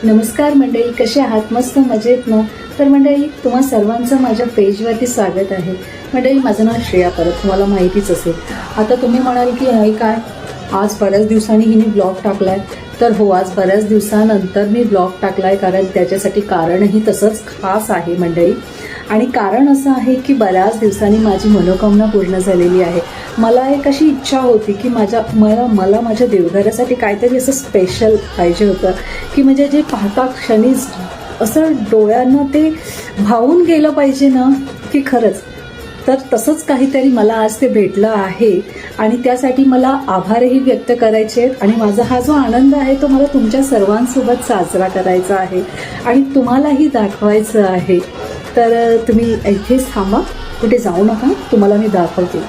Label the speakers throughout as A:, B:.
A: नमस्कार मंडळी, कसे आहात? मस्त मजेत ना? तर मंडळी, तुम्हा सर्वांचं माझ्या पेजवरती स्वागत आहे. मंडळी, माझं नाव श्रेया, परत तुम्हाला माहितीच असेल. आता तुम्ही म्हणाल की हे काय, आज बऱ्याच दिवसांनी हिने ब्लॉग टाकलाय. तर हो, आज बऱ्याच दिवसानंतर मी ब्लॉग टाकलाय, कारण त्याच्यासाठी कारणही तसंच खास आहे मंडळी. आणि कारण असं आहे की बऱ्याच दिवसांनी माझी मनोकामना पूर्ण झालेली आहे. मला एक अशी इच्छा होती की मला माझ्या देवघरासाठी काहीतरी असं स्पेशल पाहिजे होतं, की म्हणजे जे पाहता क्षणीच असं डोळ्यांना ते भावून गेलं पाहिजे ना, की खरंच. तर तसंच काहीतरी मला आज ते भेटलं आहे आणि त्यासाठी मला आभारही व्यक्त करायचे आहेत. आणि माझा हा जो आनंद आहे तो मला तुमच्या सर्वांसोबत साजरा करायचा आहे आणि तुम्हालाही दाखवायचं आहे. तर तुम्ही इथेच थांबा, कुठे जाऊ नका, तुम्हाला मी दाखवते.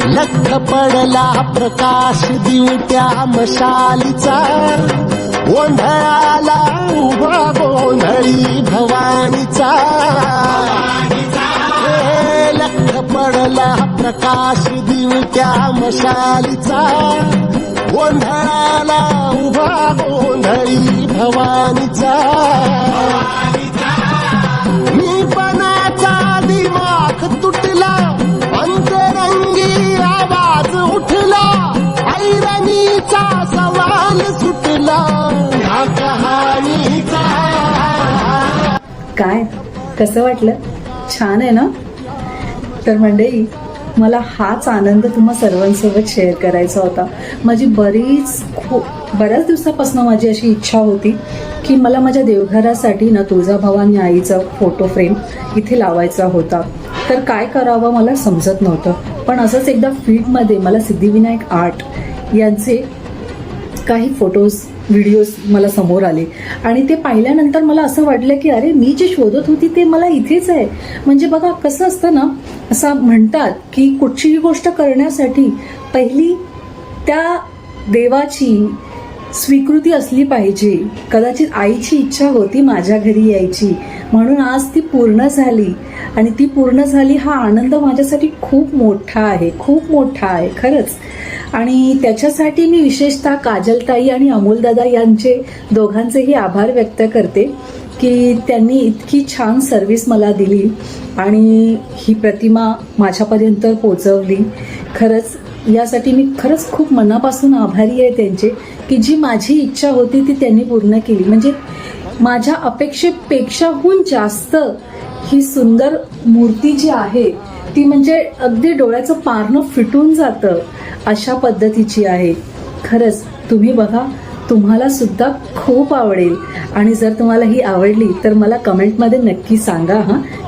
B: लख पडला प्रकाश दिवट्या मशालीचा, गोंधळाला उभा गोंधळी भवानीचा. लख पडला प्रकाश दिवट्या मशालीचा, गोंधळाला उभा गोंधळी भवानीचा. मी पणाचा दिमाग तुटला, अंतरंगी आवाज उठला, ऐरणीचा सवाल सुटला या कहाणीचा.
A: काय, कसं वाटलं? छान आहे ना? तर मंडळी, मला हाच आनंद तुम्हा सर्वांसोबत शेअर करायचा होता. माझी बऱ्याच दिवसापासून माझी अशी इच्छा होती की मला माझ्या देवघरासाठी ना तुळजाभवानी आईचा फोटो फ्रेम इथे लावायचा होता. तर काय करावं मला समजत नव्हतं. पण असंच एकदा फीडमध्ये मला सिद्धिविनायक आर्ट यांचे काही फोटोज व्हिडिओज मला समोर आले आणि ते पाहिल्यानंतर मला असं वाटलं की अरे, मी जे शोधत होती ते मला इथेच आहे. म्हणजे बघा कसं असतं ना, असं म्हणतात की कुठचीही गोष्ट करण्यासाठी पहिली त्या देवाची स्वीकृती असली पाहिजे. कदाचित आईची इच्छा होती माझ्या घरी यायची, म्हणून आज ती पूर्ण झाली. आणि ती पूर्ण झाली हा आनंद माझ्यासाठी खूप मोठा आहे, खूप मोठा आहे खरंच. आणि त्याच्यासाठी मी विशेषतः काजलताई आणि अमोलदादा यांचे दोघांचेही आभार व्यक्त करते की त्यांनी इतकी छान सर्व्हिस मला दिली आणि ही प्रतिमा माझ्यापर्यंत पोचवली. खरंच यासाठी मी खरंच खूप मनापासून आभारी आहे त्यांचे, की जी माझी इच्छा होती ती त्यांनी पूर्ण केली. म्हणजे माझ्या अपेक्षेपेक्षाहून जास्त ही सुंदर मूर्ती जी आहे ती म्हणजे अगदी डोळ्याचं पारणं फिटून जातं अशा पद्धतीची आहे. खरंच तुम्ही बघा, तुम्हाला सुद्धा खूप आवडेल. आणि जर तुम्हाला ही आवडली तर मला कमेंटमध्ये नक्की सांगा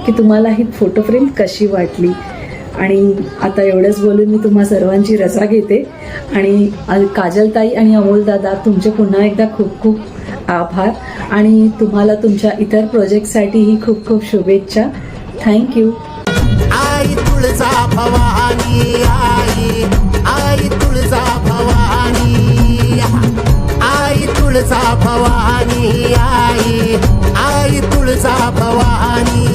A: की तुम्हाला ही फोटो फ्रेम कशी वाटली. आणि आता एवढंच बोलून मी तुम्हा सर्वांची रजा घेते. आणि काजलताई आणि अमोलदादा, तुमचे पुन्हा एकदा खूप खूप आभार आणि तुम्हाला तुमच्या इतर प्रोजेक्टसाठीही खूप खूप शुभेच्छा. थँक्यू.
B: आई तुळजा भवानी, आई तुळजा भवानी, आई तुळजा भवानी, आई तुळजा भवानी.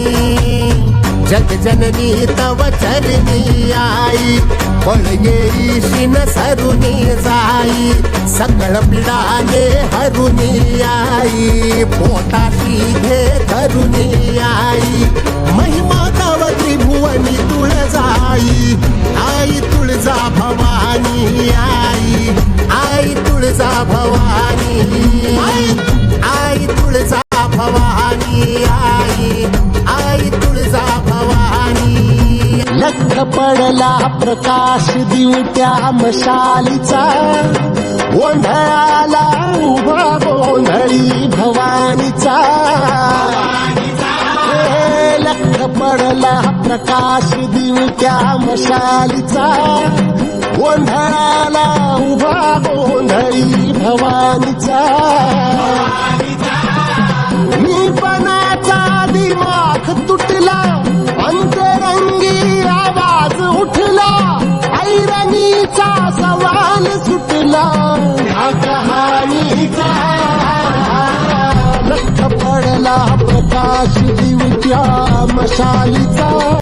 B: जगजननी तव चरणी आई, पळ येईशिन सरुनी जाई. सकळ पिडाने हरुनी आई, पोटाशी घे धरुनी आई. महिमा तव त्रिभुवनी तुळजाई, आई तुळजा भवानी, आई तुळजा भवानी, आई तुळजा भवानी, आई तुळजा भवानी. लख पडला प्रकाश दिवट्या मशालीचा, गोंधळाला उभा गोंधळी भवानीचा. लख पडला प्रकाश दिवट्या मशालीचा, गोंधळाला उभा गोंधळी भवानीचा. मी पणाचा दिमाग तुटला, अंतरंगी आवाज उठला, ऐरणीचा सवाल सुटला या कहाणीचा. लख पडला प्रकाश दिवट्या या मशालीचा